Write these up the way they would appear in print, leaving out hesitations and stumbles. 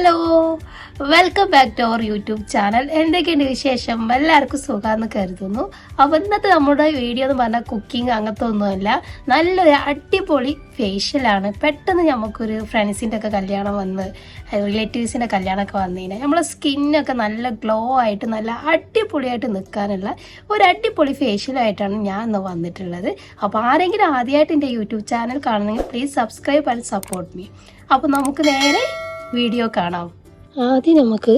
Hello, welcome back to our YouTube channel. എന്തൊക്കെയുണ്ട് വിശേഷം? എല്ലാവർക്കും സുഖമാണെന്ന് കരുതുന്നു. അപ്പോൾ ഇന്നത്തെ നമ്മുടെ വീഡിയോ എന്ന് പറഞ്ഞാൽ കുക്കിംഗ് അങ്ങനത്തെ ഒന്നുമല്ല, നല്ലൊരു അടിപൊളി ഫേഷ്യലാണ്. പെട്ടെന്ന് നമുക്കൊരു ഫ്രണ്ട്സിൻ്റെ ഒക്കെ കല്യാണം വന്ന് റിലേറ്റീവ്സിൻ്റെ കല്യാണമൊക്കെ വന്നു കഴിഞ്ഞാൽ നമ്മളെ സ്കിന്നൊക്കെ നല്ല ഗ്ലോ ആയിട്ട് നല്ല അടിപൊളിയായിട്ട് നിൽക്കാനുള്ള ഒരു അടിപൊളി ഫേഷ്യലായിട്ടാണ് ഞാൻ ഇന്ന് വന്നിട്ടുള്ളത്. അപ്പോൾ ആരെങ്കിലും ആദ്യമായിട്ട് എൻ്റെ യൂട്യൂബ് ചാനൽ കാണുന്നെങ്കിൽ please subscribe and support me. അപ്പോൾ നമുക്ക് നേരെ വീഡിയോ കാണാം. ആദ്യം നമുക്ക്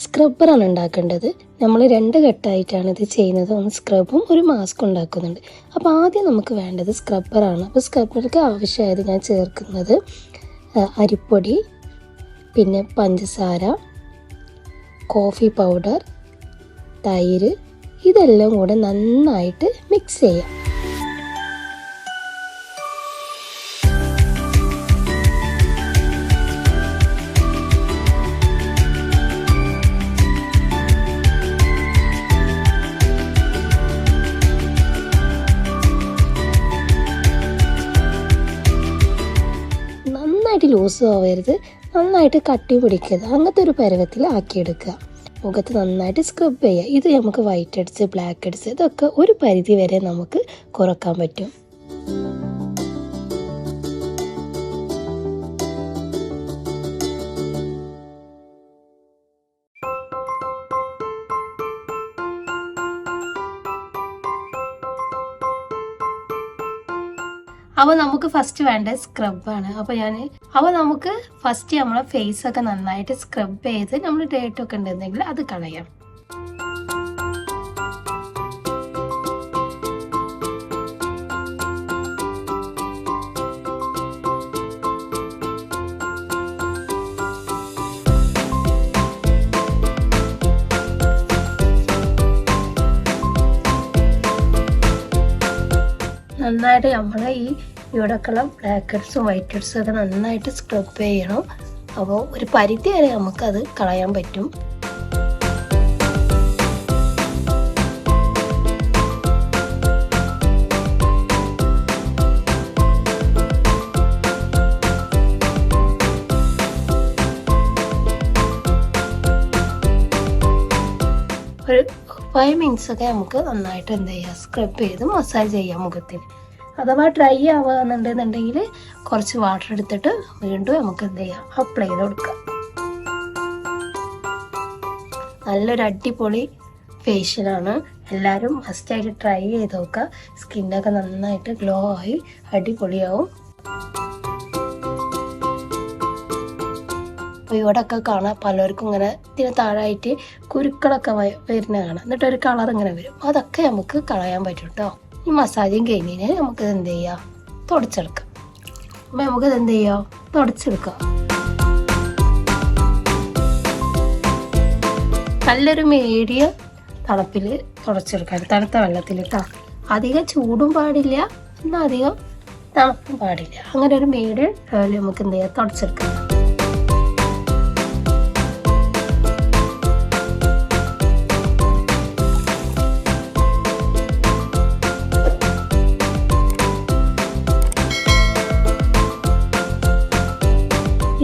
സ്ക്രബ്ബറാണ് ഉണ്ടാക്കേണ്ടത്. നമ്മൾ 2 ഘട്ടമായിട്ടാണ് ഇത് ചെയ്യുന്നത്. ഒന്ന് സ്ക്രബും ഒരു മാസ്കും ഉണ്ടാക്കുന്നുണ്ട്. അപ്പോൾ ആദ്യം നമുക്ക് വേണ്ടത് സ്ക്രബ്ബറാണ്. അപ്പോൾ സ്ക്രബ്ബർക്ക് ആവശ്യമായത് ഞാൻ ചേർക്കുന്നത് അരിപ്പൊടി, പിന്നെ പഞ്ചസാര, കോഫി പൗഡർ, തൈര്, ഇതെല്ലാം കൂടെ നന്നായിട്ട് മിക്സ് ചെയ്യാം. നന്നായിട്ട് ലൂസ് ആവരുത്, നന്നായിട്ട് കട്ടി പിടിക്കരുത്, അങ്ങനത്തെ ഒരു പരുവത്തിൽ ആക്കിയെടുക്കുക. മുഖത്ത് നന്നായിട്ട് സ്ക്രബ് ചെയ്യുക. ഇത് നമുക്ക് വൈറ്റ് ഹെഡ്സ്, ബ്ലാക്ക് ഹെഡ്സ് ഇതൊക്കെ ഒരു പരിധി വരെ നമുക്ക് കുറക്കാൻ പറ്റും. അപ്പോൾ നമുക്ക് ഫസ്റ്റ് വേണ്ട സ്ക്രബാണ്. അപ്പോൾ നമുക്ക് ഫസ്റ്റ് നമ്മളെ ഫേസൊക്കെ നന്നായിട്ട് സ്ക്രബ് ചെയ്ത് നമ്മൾ ഡേറ്റൊക്കെ ഉണ്ടെന്നെങ്കിൽ അത് കളയാം. നന്നായിട്ട് നമ്മളെ ഇവിടെയൊക്കെയുള്ള ബ്ലാക്ക് ഹെഡ്സും വൈറ്റ് ഹെഡ്സും ഒക്കെ നന്നായിട്ട് സ്ക്രബ് ചെയ്യണം. അപ്പോൾ ഒരു പരിധി വരെ നമുക്കത് കളയാൻ പറ്റും. ഒരു 5 മിനിറ്റ്സ് ഒക്കെ നമുക്ക് നന്നായിട്ട് എന്ത് ചെയ്യുക, സ്ക്രബ് ചെയ്ത് മസാജ് ചെയ്യാം മുഖത്തിന്. അഥവാ ഡ്രൈ ആവുകയെന്നുണ്ടെന്നുണ്ടെങ്കിൽ കുറച്ച് വാട്ടർ എടുത്തിട്ട് വീണ്ടും നമുക്ക് എന്ത് ചെയ്യാം, അപ്ലൈ ചെയ്ത് കൊടുക്കാം. നല്ലൊരു അടിപൊളി ഫേഷ്യലാണ്. എല്ലാവരും മസ്റ്റായിട്ട് ട്രൈ ചെയ്ത് നോക്കുക. സ്കിന്നൊക്കെ നന്നായിട്ട് ഗ്ലോ ആയി അടിപൊളിയാവും. അപ്പോൾ ഇവിടെയൊക്കെ കാണാം പലർക്കും ഇങ്ങനെ ഇതിന് താഴായിട്ട് കുരുക്കളൊക്കെ വരുന്ന കാണാം. എന്നിട്ടൊരു കളർ ഇങ്ങനെ വരും. അതൊക്കെ നമുക്ക് കളയാൻ പറ്റും കേട്ടോ. ഈ മസാജും കഴിഞ്ഞാൽ നമുക്കിത് എന്ത് ചെയ്യാം, തുടച്ചെടുക്കാം. അപ്പം നമുക്കിത് എന്ത് ചെയ്യാം, തുടച്ചെടുക്കാം. നല്ലൊരു മീഡിയം തണുപ്പിൽ തുടച്ചെടുക്കാം, തണുത്ത വെള്ളത്തിൽ കേട്ടോ. അധികം ചൂടും പാടില്ല, എന്നാൽ അധികം തണുപ്പും പാടില്ല. അങ്ങനെ ഒരു മീഡിയം നമുക്ക് എന്ത് ചെയ്യാം, തുടച്ചെടുക്കാം.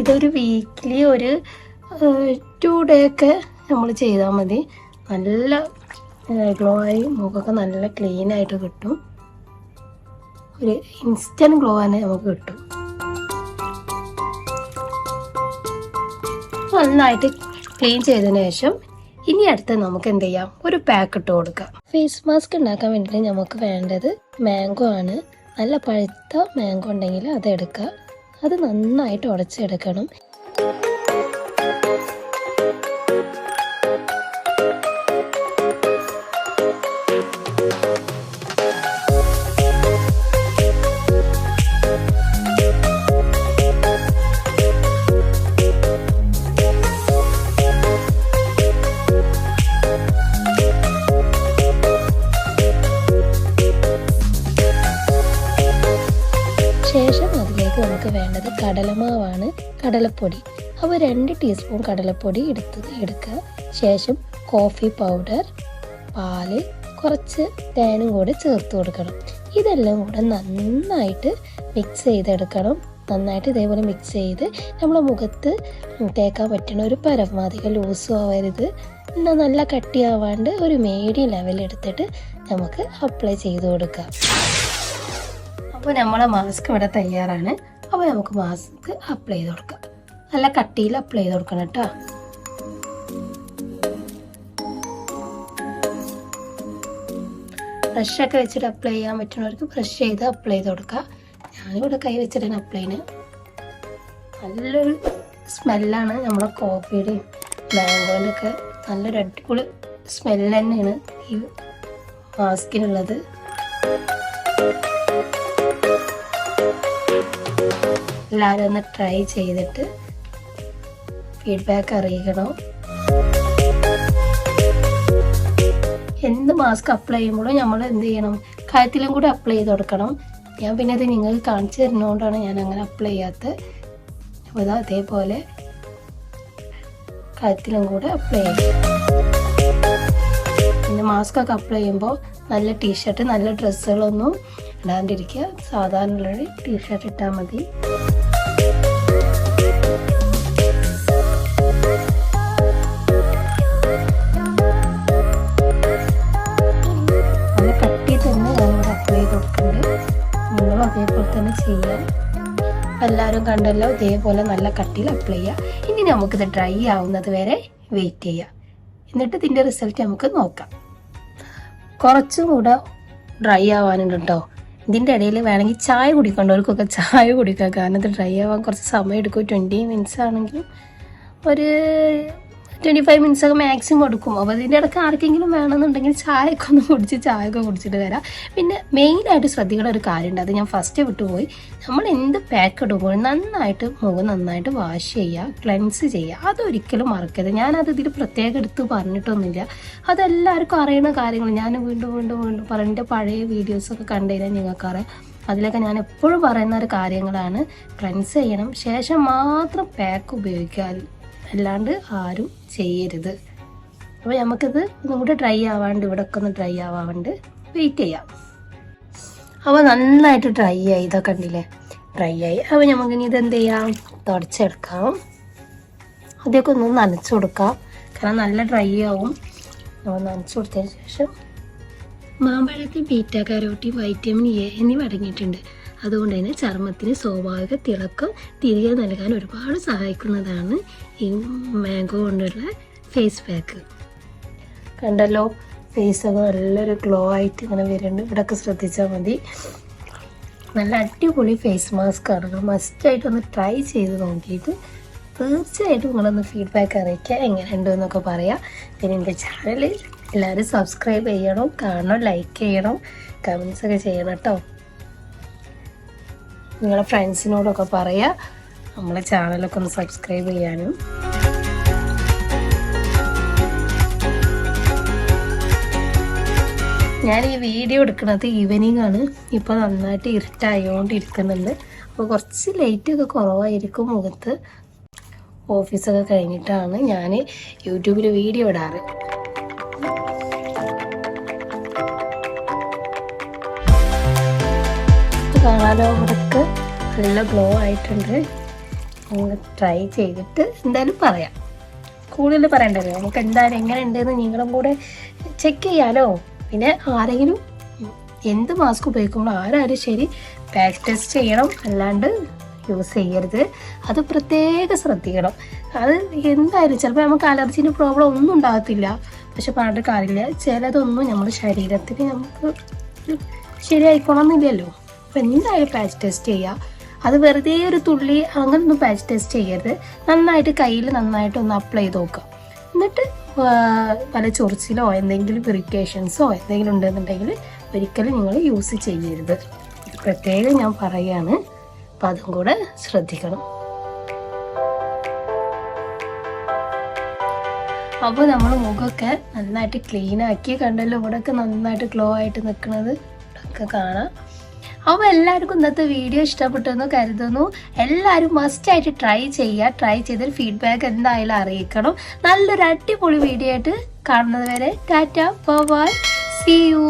ഇതൊരു വീക്കിലി ഒരു 2 ഡേ ഒക്കെ നമ്മൾ ചെയ്താൽ മതി. നല്ല ഗ്ലോ ആയി മുഖമൊക്കെ നല്ല ക്ലീൻ ആയിട്ട് കിട്ടും. ഒരു ഇൻസ്റ്റൻറ്റ് ഗ്ലോ തന്നെ നമുക്ക് കിട്ടും. നന്നായിട്ട് ക്ലീൻ ചെയ്തതിന് ശേഷം ഇനി അടുത്ത് നമുക്ക് എന്ത് ചെയ്യാം, ഒരു പാക്ക് ഇട്ട് കൊടുക്കാം. ഫേസ് മാസ്ക് ഉണ്ടാക്കാൻ വേണ്ടിയിട്ട് നമുക്ക് വേണ്ടത് മാംഗോ ആണ്. നല്ല പഴുത്ത മാംഗോ ഉണ്ടെങ്കിൽ അത് എടുക്കുക. അത് നന്നായിട്ട് ഉടച്ചെടുക്കണം. ശേഷം അതിലേക്ക് നമുക്ക് വേണ്ടത് കടലമാവാണ്, കടലപ്പൊടി. അപ്പോൾ 2 ടീസ്പൂൺ കടലപ്പൊടി എടുക്കുക. ശേഷം കോഫി പൗഡർ, പാല്, കുറച്ച് തേനും കൂടെ ചേർത്ത് കൊടുക്കണം. ഇതെല്ലാം കൂടെ നന്നായിട്ട് മിക്സ് ചെയ്തെടുക്കണം. നന്നായിട്ട് ഇതേപോലെ മിക്സ് ചെയ്ത് നമ്മളെ മുഖത്ത് തേക്കാൻ പറ്റുന്ന ഒരു പരമാവധി അധികം ലൂസും ആവരുത്, എന്നാൽ നല്ല കട്ടിയാവാണ്ട് ഒരു മീഡിയം ലെവലെടുത്തിട്ട് നമുക്ക് അപ്ലൈ ചെയ്ത് കൊടുക്കാം. അപ്പോൾ നമ്മളെ മാസ്ക് ഇവിടെ തയ്യാറാണ്. അപ്പോൾ നമുക്ക് മാസ്ക് അപ്ലൈ ചെയ്ത് കൊടുക്കാം. നല്ല കട്ടിയിൽ അപ്ലൈ ചെയ്ത് കൊടുക്കണം കേട്ടോ. ബ്രഷൊക്കെ വെച്ചിട്ട് അപ്ലൈ ചെയ്യാൻ പറ്റുന്നവർക്ക് ബ്രഷ് ചെയ്ത് അപ്ലൈ ചെയ്ത് കൊടുക്കാം. ഞാനിവിടെ കൈ വെച്ചിട്ടാണ് അപ്ലൈ ചെയ്യുന്നത്. നല്ലൊരു സ്മെല്ലാണ് നമ്മുടെ കോഫിയുടെയും മാംഗോൻ്റെ ഒക്കെ നല്ലൊരു അടിപൊളി സ്മെല്ല് തന്നെയാണ് ഈ മാസ്കിനുള്ളത്. എല്ലാവരും ഒന്ന് ട്രൈ ചെയ്തിട്ട് ഫീഡ്ബാക്ക് അറിയിക്കണം. എന്ത് മാസ്ക് അപ്ലൈ ചെയ്യുമ്പോഴും നമ്മൾ എന്ത് ചെയ്യണം, കഴുത്തിലും കൂടി അപ്ലൈ ചെയ്ത് കൊടുക്കണം. ഞാൻ പിന്നെ അത് നിങ്ങൾക്ക് കാണിച്ചു തരുന്നതുകൊണ്ടാണ് ഞാൻ അങ്ങനെ അപ്ലൈ ചെയ്യാത്തത്. അപ്പോൾ അതേപോലെ കഴുത്തിലും കൂടെ അപ്ലൈ ചെയ്യും. പിന്നെ മാസ്ക് ഒക്കെ അപ്ലൈ ചെയ്യുമ്പോൾ നല്ല ടീഷർട്ട്, നല്ല ഡ്രസ്സുകളൊന്നും ഇടാണ്ടിരിക്കുക. സാധാരണ ടീഷർട്ട് ഇട്ടാൽ മതി. നല്ല കട്ടി തന്നെ ഞാനിവിടെ അപ്ലൈ ചെയ്ത് കൊടുക്കുന്നുണ്ട്. നിങ്ങളും അതേപോലെ തന്നെ ചെയ്യാം. എല്ലാവരും കണ്ടല്ലോ, ഇതേപോലെ നല്ല കട്ടിയിൽ അപ്ലൈ ചെയ്യുക. ഇനി നമുക്കിത് ഡ്രൈ ആവുന്നത് വരെ വെയിറ്റ് ചെയ്യാം. എന്നിട്ട് ഇതിൻ്റെ റിസൾട്ട് നമുക്ക് നോക്കാം. കുറച്ചും കൂടെ ഡ്രൈ ആവാനുണ്ട് കേട്ടോ. ഇതിൻ്റെ ഇടയിൽ വേണമെങ്കിൽ ചായ കുടിക്കേണ്ടവർക്കൊക്കെ ചായ കുടിക്കുക. കാരണം ഇത് ഡ്രൈ ആവാൻ കുറച്ച് സമയം എടുക്കും. 20 മിനിറ്റ്സ് ആണെങ്കിലും ഒരു 25 മിനിറ്റ്സ് ഒക്കെ മാക്സിമം എടുക്കും. അപ്പോൾ ഇതിൻ്റെ ഇടയ്ക്ക് ആർക്കെങ്കിലും വേണമെന്നുണ്ടെങ്കിൽ ചായയൊക്കെ ഒന്ന് കുടിച്ചിട്ട് വരാം. പിന്നെ മെയിനായിട്ട് ശ്രദ്ധിക്കേണ്ട ഒരു കാര്യമുണ്ട്, അത് ഞാൻ ഫസ്റ്റ് വിട്ടുപോയി. നമ്മൾ എന്ത് പാക്ക് ഇടുമ്പോഴും നന്നായിട്ട് മുഖം നന്നായിട്ട് വാഷ് ചെയ്യുക, ക്ലെൻസ് ചെയ്യുക. അതൊരിക്കലും മറക്കരുത്. ഞാനത് ഇതിൽ പ്രത്യേകം എടുത്ത് പറഞ്ഞിട്ടൊന്നുമില്ല. അതെല്ലാവർക്കും അറിയുന്ന കാര്യങ്ങൾ. ഞാൻ വീണ്ടും പറഞ്ഞ പഴയ വീഡിയോസൊക്കെ കണ്ടുകഴിഞ്ഞാൽ നിങ്ങൾക്കറിയാം. അതിലൊക്കെ ഞാൻ എപ്പോഴും പറയുന്ന ഒരു കാര്യങ്ങളാണ്. ക്ലെൻസ് ചെയ്യണം, ശേഷം മാത്രം പാക്ക് ഉപയോഗിക്കുക. അല്ലാണ്ട് ആരും ചെയ്യരുത്. അപ്പോൾ നമുക്കിത് ഒന്നും കൂടെ ഡ്രൈ ആവാണ്ട്, ഇവിടെയൊക്കെ ഒന്ന് ഡ്രൈ ആവാണ്ട് വെയിറ്റ് ചെയ്യാം. അപ്പോൾ നന്നായിട്ട് ഡ്രൈ ആയി. ഇതൊക്കെ കണ്ടില്ലേ, ഡ്രൈ ആയി. അപ്പോൾ നമുക്കിനി ഇതെന്ത് ചെയ്യാം, തുടച്ചെടുക്കാം. അതൊക്കെ ഒന്ന് നനച്ചു കൊടുക്കാം. കാരണം നല്ല ഡ്രൈ ആവും. നമ്മൾ നനച്ചു കൊടുത്തതിന് ശേഷം മാമ്പഴത്തിൽ ബീറ്റ കരോട്ടീൻ, വൈറ്റമിൻ എ എന്നിവ അടങ്ങിയിട്ടുണ്ട്. അതുകൊണ്ട് തന്നെ ചർമ്മത്തിന് സ്വാഭാവിക തിളക്കം തിരികെ നൽകാൻ ഒരുപാട് സഹായിക്കുന്നതാണ് ഈ മാംഗോ കൊണ്ടുള്ള ഫേസ് പാക്ക്. കണ്ടല്ലോ, ഫേസൊക്കെ നല്ലൊരു ഗ്ലോ ആയിട്ട് ഇങ്ങനെ വരുന്നുണ്ട്. ഇവിടെയൊക്കെ ശ്രദ്ധിച്ചാൽ മതി. നല്ല അടിപൊളി ഫേസ് മാസ്ക് ആണ്. നിങ്ങൾ മസ്റ്റായിട്ടൊന്ന് ട്രൈ ചെയ്ത് നോക്കിയിട്ട് തീർച്ചയായിട്ടും നിങ്ങളൊന്ന് ഫീഡ്ബാക്ക് അറിയിക്കുക, എങ്ങനെയുണ്ട് എന്നൊക്കെ പറയാം. പിന്നെ എൻ്റെ ചാനൽ എല്ലാവരും സബ്സ്ക്രൈബ് ചെയ്യണം, കാണണം, ലൈക്ക് ചെയ്യണം, കമൻസൊക്കെ ചെയ്യണം കേട്ടോ. നിങ്ങളെ ഫ്രണ്ട്സിനോടൊക്കെ പറയുക നമ്മളെ ചാനലൊക്കെ ഒന്ന് സബ്സ്ക്രൈബ് ചെയ്യാനും. ഞാൻ ഈ വീഡിയോ എടുക്കുന്നത് ഈവനിങ് ആണ്. ഇപ്പോൾ നന്നായിട്ട് ഇരുട്ടായോണ്ടിരിക്കുന്നുണ്ട്. അപ്പോൾ കുറച്ച് ലൈറ്റൊക്കെ കുറവായിരിക്കും മുഖത്ത്. ഓഫീസൊക്കെ കഴിഞ്ഞിട്ടാണ് ഞാൻ യൂട്യൂബിൽ വീഡിയോ ഇടാറ്. കാണാനോ ഇവിടേക്ക് നല്ല ഗ്ലോ ആയിട്ടുണ്ട്. നിങ്ങൾ ട്രൈ ചെയ്തിട്ട് എന്തായാലും പറയാം. കൂടുതൽ പറയണ്ടല്ലോ, നമുക്ക് എന്തായാലും എങ്ങനെ ഉണ്ടെന്ന് നിങ്ങളും കൂടെ ചെക്ക് ചെയ്യാലോ. പിന്നെ ആരെങ്കിലും എന്ത് മാസ്ക് ഉപയോഗിക്കുമ്പോൾ ആരാരും ശരി പാക്ക് ടെസ്റ്റ് ചെയ്യണം, അല്ലാണ്ട് യൂസ് ചെയ്യരുത്. അത് പ്രത്യേകം ശ്രദ്ധിക്കണം. അത് എന്തായാലും ചിലപ്പോൾ നമുക്ക് അലർജീൻ്റെ പ്രോബ്ലം ഒന്നും ഉണ്ടാകത്തില്ല, പക്ഷെ പറഞ്ഞിട്ട് കാര്യമില്ല. ചിലതൊന്നും നമ്മുടെ ശരീരത്തിന് നമുക്ക് ശരിയായിക്കോണമെന്നില്ലല്ലോ. അപ്പോൾ എന്തായാലും പാച്ച് ടെസ്റ്റ് ചെയ്യുക. അത് വെറുതെ ഒരു തുള്ളി അങ്ങനൊന്നും പാച്ച് ടെസ്റ്റ് ചെയ്യരുത്. നന്നായിട്ട് കയ്യിൽ നന്നായിട്ടൊന്ന് അപ്ലൈ ചെയ്ത് നോക്കുക. എന്നിട്ട് പല ചൊറിച്ചിലോ എന്തെങ്കിലും ഇറിറ്റേഷൻസോ എന്തെങ്കിലും ഉണ്ടെന്നുണ്ടെങ്കിൽ ഒരിക്കലും നിങ്ങൾ യൂസ് ചെയ്യരുത്. പ്രത്യേകം ഞാൻ പറയുകയാണ്. അപ്പം അതും കൂടെ ശ്രദ്ധിക്കണം. അപ്പോൾ നമ്മൾ മുഖമൊക്കെ നന്നായിട്ട് ക്ലീനാക്കി. കണ്ടല്ലോ, ഇവിടെയൊക്കെ നന്നായിട്ട് ഗ്ലോ ആയിട്ട് നിൽക്കുന്നത് ഒക്കെ കാണാം. അപ്പോൾ എല്ലാവർക്കും ഇന്നത്തെ വീഡിയോ ഇഷ്ടപ്പെട്ടെന്ന് കരുതുന്നു. എല്ലാവരും മസ്റ്റായിട്ട് ട്രൈ ചെയ്യുക. ട്രൈ ചെയ്തൊരു ഫീഡ്ബാക്ക് എന്തായാലും അറിയിക്കണം. നല്ലൊരു അടിപൊളി വീഡിയോ ആയിട്ട് കാണുന്നത് വരെ ടാറ്റ, ബൈ, സീ യു.